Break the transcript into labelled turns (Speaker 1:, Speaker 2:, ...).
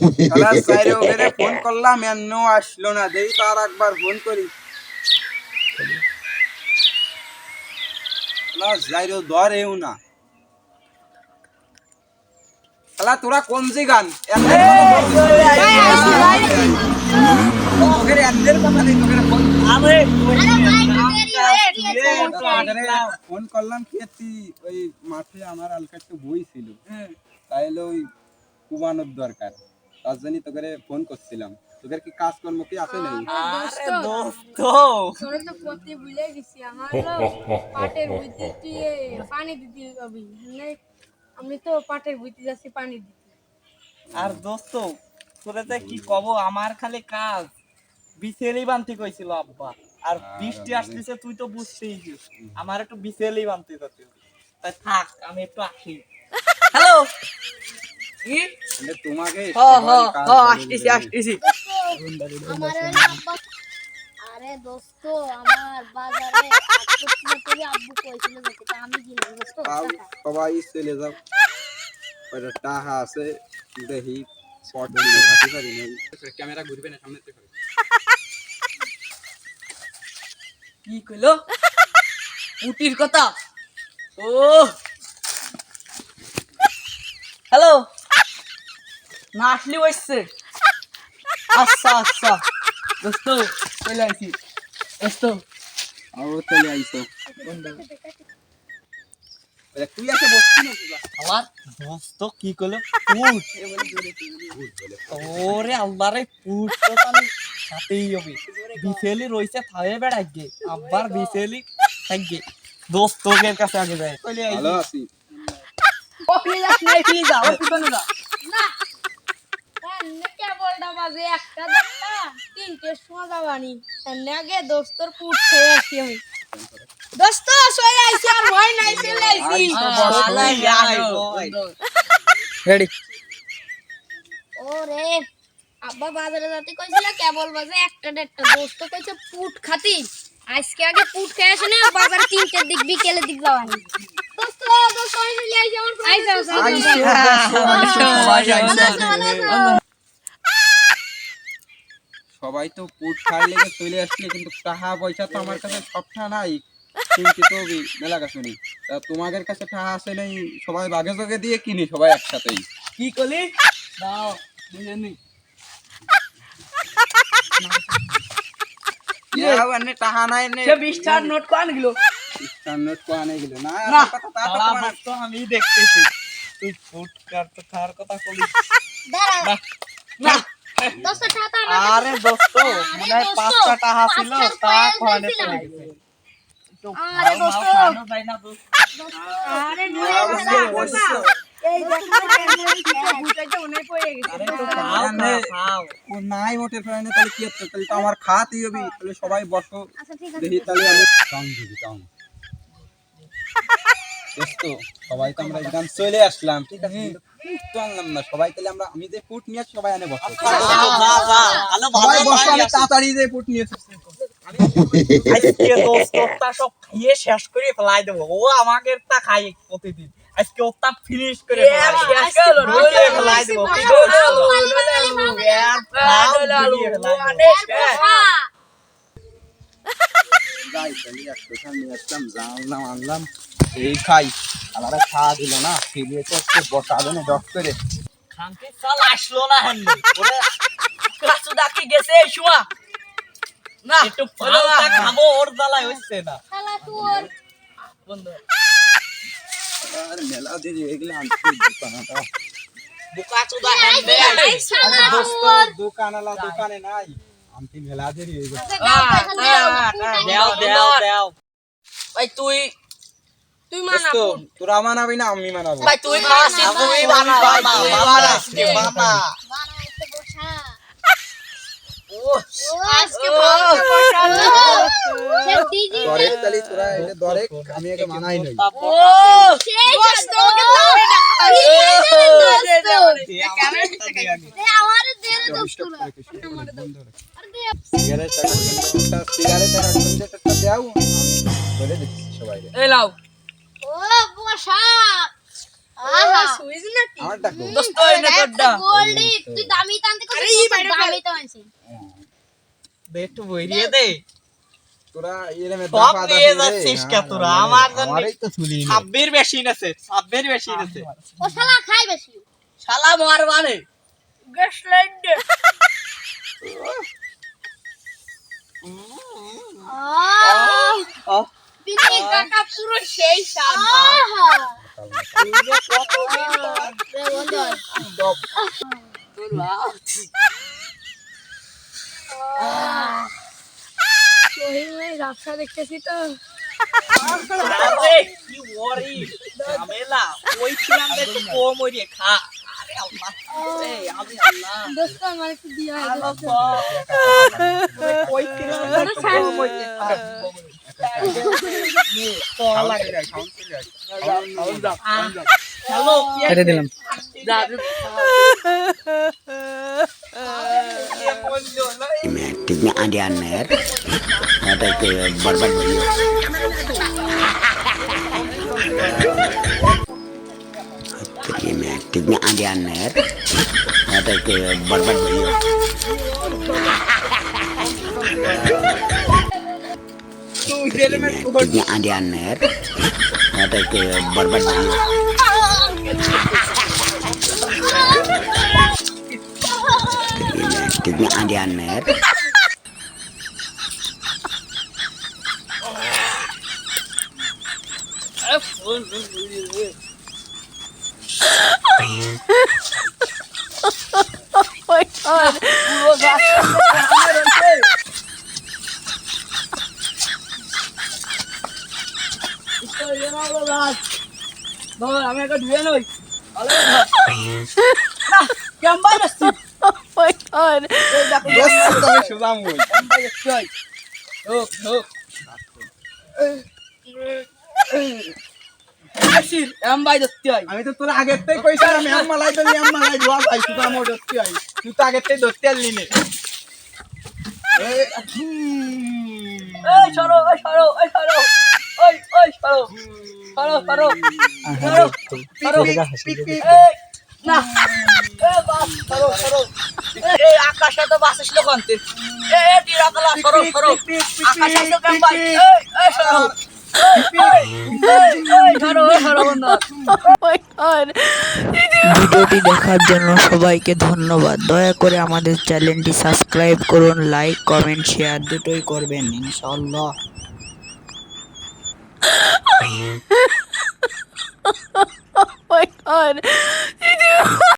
Speaker 1: শালা সাইরে ওরে ফোন করলাম এন্নো আসলো না, দেই তো আর একবার ফোন করি। শালা যাইরো ধরেও না। শালা তোরা কোন জি গান ফোন করলাম কি ওই মাঠে আমার হালকা একটু বই ছিল, তাইলে ওই কুবানোর দরকার, তার জন্য তোকে ফোন করছিলাম। তোদের কি কাজকর্ম কি আছে নাই?
Speaker 2: আরে দোস্ত তোরে তো পড়তে ভুলে গেছি, আমার পাটের বইতে তুই পানি দিতে যাবি। আমি তো পাটের বইতে যাচ্ছি পানি দিতে।
Speaker 3: আর দোস্ত তোরে যে কি কব, আমার খালি কাজ বিছেলি বানতে কইছিল আব্বা। আর বৃষ্টি আসতেছে তুই তো বুঝতেই পারছিস, আমার একটু বিছেলি বানতে যাচ্ছে। তাই থাক আমি একটু আসি। হ্যালো কি
Speaker 1: তোমাকে
Speaker 3: আসতেছি।
Speaker 2: আরে দোস্ত আমার বাজারে আব্বু কইছিল যে আমি গেলাম দোস্ত।
Speaker 1: সবাই চলে যাও, ওটা টাহা আছে দেখি শর্ট দিলে কাটি পারি না, ক্যামেরা ঘুরবে না সামনে থেকে।
Speaker 3: কি কইলো পুটির কথা? ও হ্যালো না আসলি হইছে? আচ্ছা আচ্ছা দোস্ত চলে আইছি। দোস্ত
Speaker 1: ও চলে আইছো, তুই এসে বসছি না?
Speaker 3: আমার দোস্ত কি কইলো পুট? ওরে আল্লাহরে পুট তো আমি সাথেই হবে। বিছেলি রইছে থায়ে বেড়াই গে আবার বিছেলি থাকবে। দোস্তদের কাছে আগে যায়। চলে আইছি।
Speaker 1: ভালো আছি।
Speaker 3: ও প্লিজ আসলে প্লিজ যাও পিছনে যা।
Speaker 2: না এনে কেবলটা বাজে একটা দেখা তিনটের সময় যাবানি। এনে আগে দোস্তর পুট খেয়ে আসি আমি। দোস্ত সই আইছি আর ভয় নাই, চলে আইছি।
Speaker 3: রেডি
Speaker 2: ওরে আব্বা বাজারে যাতে কইছিল কেবল বাজে একটা দেড়টা, দোস্ত কইছে পুট খাতি। আজকে আগে পুট খেয়ে আসে না, বাজার তিনটের দিক বিকেলের দিক যাবানি। দোস্ত দোস্ত আমি চলে আইছি, আমার
Speaker 1: সবাই তো পুট খাই লেগে চলে আসছে, কিন্তু টাকা পয়সা তো আমার কাছে সবটা নাই, চিন্তিত হবি মেলা কাছে নেই। তা তোমাদের কাছে টাকা আছে নাই? সবাই বাগে জগে দিয়ে কিনি সবাই একসাথেই।
Speaker 3: কি কলি দাও বুঝে নি
Speaker 1: টাকা নাই নে,
Speaker 3: সে 20 টাকার নোট কোন গেল?
Speaker 1: স্ট্যান্ডার্ড কো আনে গেল না।
Speaker 3: না
Speaker 1: কথা তা তো
Speaker 3: দাঁড়া
Speaker 1: তোমার
Speaker 3: দোস্ত আমি দেখতেছি তুই ফুট কার তো খার কথা কলি
Speaker 2: দাঁড়া
Speaker 3: না।
Speaker 2: দোস্ত টাকা
Speaker 3: আরে দোস্ত মনে হয় 5টা টাকা ছিল তা কোনে চলে গেছে।
Speaker 2: আরে দোস্ত
Speaker 3: খানো যায় না দোস্ত।
Speaker 2: আরে এই বুটাইতে মনে পড়ে গেছে।
Speaker 3: আরে তো খাও
Speaker 1: ও নাই মোটে ফ্রেন্ড, তাহলে কি হচ্ছে? তাহলে তো আমার খাতেই হবে, তাহলে সবাই বসো
Speaker 2: আচ্ছা ঠিক আছে।
Speaker 1: দেখি, তাহলে আমি কাম দিবি কাম। দোস্ত সবাই তো আমরা একদম চলে আসলাম, ঠিক আছে, ফুট তো আনলাম না সবাই, তাহলে আমি যে ফুট নিয়ে সবাই আনে বসো, সবাই বসো, আমি তাড়াতাড়ি যে ফুট নিয়ে
Speaker 3: আজকে দোস্তটা সব খাইয়ে শেষ করে ফেলাই দেবো। ও আমাকে তা খাই প্রতিদিন, আজকে ওটা ফিনিশ করে ফেলাই দেবো।
Speaker 1: যাই তাহলে একটু নিয়ে আসলাম, জানলাম আনলাম, এই খাই আলাদা খাওয়া দিল না, ফিরিয়েছে একটু বসা দেনে ডক করে।
Speaker 3: খানকে সাল আসলো না হেননি ওরে কাছু ডাকি গেছে এই শুয়া না একটু পালটা খাবো, ওর জ্বালায় হচ্ছে না
Speaker 2: শালা তোর
Speaker 3: বন্ধু।
Speaker 1: আর মেলা দিন এগুলো আনছি দোকানটা,
Speaker 3: বুকা চুদা হেনবে
Speaker 2: শালা
Speaker 1: দোস্ত
Speaker 2: তোর
Speaker 1: দোকানওয়ালা দোকানে নাই, আনতি মেলা দেরি হয়ে গেছে।
Speaker 3: দেও ভাই তুই
Speaker 1: দোস্ত তোরা মানাবি না আমি মানাবো?
Speaker 3: ভাই তুই খাস তুই বানা আজকে বানা
Speaker 2: বানাইতে বসা।
Speaker 3: ও
Speaker 2: ও আজকে বানাইতে বসালো সে ডিজি
Speaker 1: দরে তালি তোরা এটা দরে, আমি আগে মানাই নাই।
Speaker 3: ও
Speaker 2: সেই দোস্ত কে ধরে না দোস্ত আমার দে দোস্ত আরে দে
Speaker 1: সিগারেট একটা দাও, আমি বলে দিচ্ছি সবাই।
Speaker 3: এই লাও
Speaker 2: ও বসা আহা সুইজ নাকি
Speaker 1: আমারটা কো
Speaker 3: দোস্ত এনে তোরটা
Speaker 2: গোল্ডি তুই দামি টানতে কত দামি তো আনছি
Speaker 3: দে একটু বইরিয়ে দে
Speaker 1: তোরা এর মধ্যে
Speaker 3: সব
Speaker 1: দাফা
Speaker 3: পেয়ে
Speaker 1: দাফি
Speaker 3: যাচ্ছিস কে তোরা আমার জন্য
Speaker 1: আমারই তো চুলি নেই।
Speaker 3: 26 বেশি নেছে 26 বেশি নেছে
Speaker 2: ও শালা খাই বেশি
Speaker 3: শালা মারবানে
Speaker 2: গ্যাস লাইট দে
Speaker 3: আহ
Speaker 2: বিনি কাকা পুরো সেই স্বাদ আহা রে বন্ধু
Speaker 3: তোর বাপ
Speaker 2: সোহিল ভাই রাস্তা দেখতেছি তো
Speaker 3: আরে কি ওরি ঝামেলা ওই ছিলাম দেখো কম ওই রে খা আরে আল্লাহ এই আমি আল্লাহ
Speaker 2: দোস্ত আমার একটু দিয়া
Speaker 3: আল্লাহ ওই ছিলাম দেখো কম ওই রে খা নে তো লাগে
Speaker 1: খাউন চলে আয়
Speaker 3: হ্যালো
Speaker 4: কেটে দিলাম
Speaker 3: দাদু
Speaker 5: Tiknya ada aner, ada ke barbar beli. Tiknya ada aner, ada ke barbar beli. Tiknya ada aner, ada ke barbar beli. Tiknya ada aner.
Speaker 3: আমি একটা ধুয়ে নই কেমন আসছি
Speaker 1: দোস্ত তো আমি সুজাম হই
Speaker 3: হোক হোক আসির এমবাই দস্তি হয়
Speaker 1: আমি তো তোরা আগের থেকে কইছিলাম আমি আম্মা লাই তো আম্মা লাই দোয়া ভাই সুজাম ওর দস্তি আই তুই তো আগের থেকে দস্তি আনলি নে
Speaker 3: এই সরো ওই সরো ওই সরো ওই ওই সরো সরো সরো সরো সরো এই না এ বাস সরো সরো এই আকাশে তো বাস ছিল কোনতে এ দিরাকলা সরো সরো আকাশে তো কেমন ভাই এই সরো
Speaker 4: ভিডিওটি দেখার জন্য সবাইকে ধন্যবাদ। দয়া করে আমাদের চ্যানেলটি সাবস্ক্রাইব করুন, লাইক কমেন্ট শেয়ার দুটোই করবেন ইনশাআল্লাহ।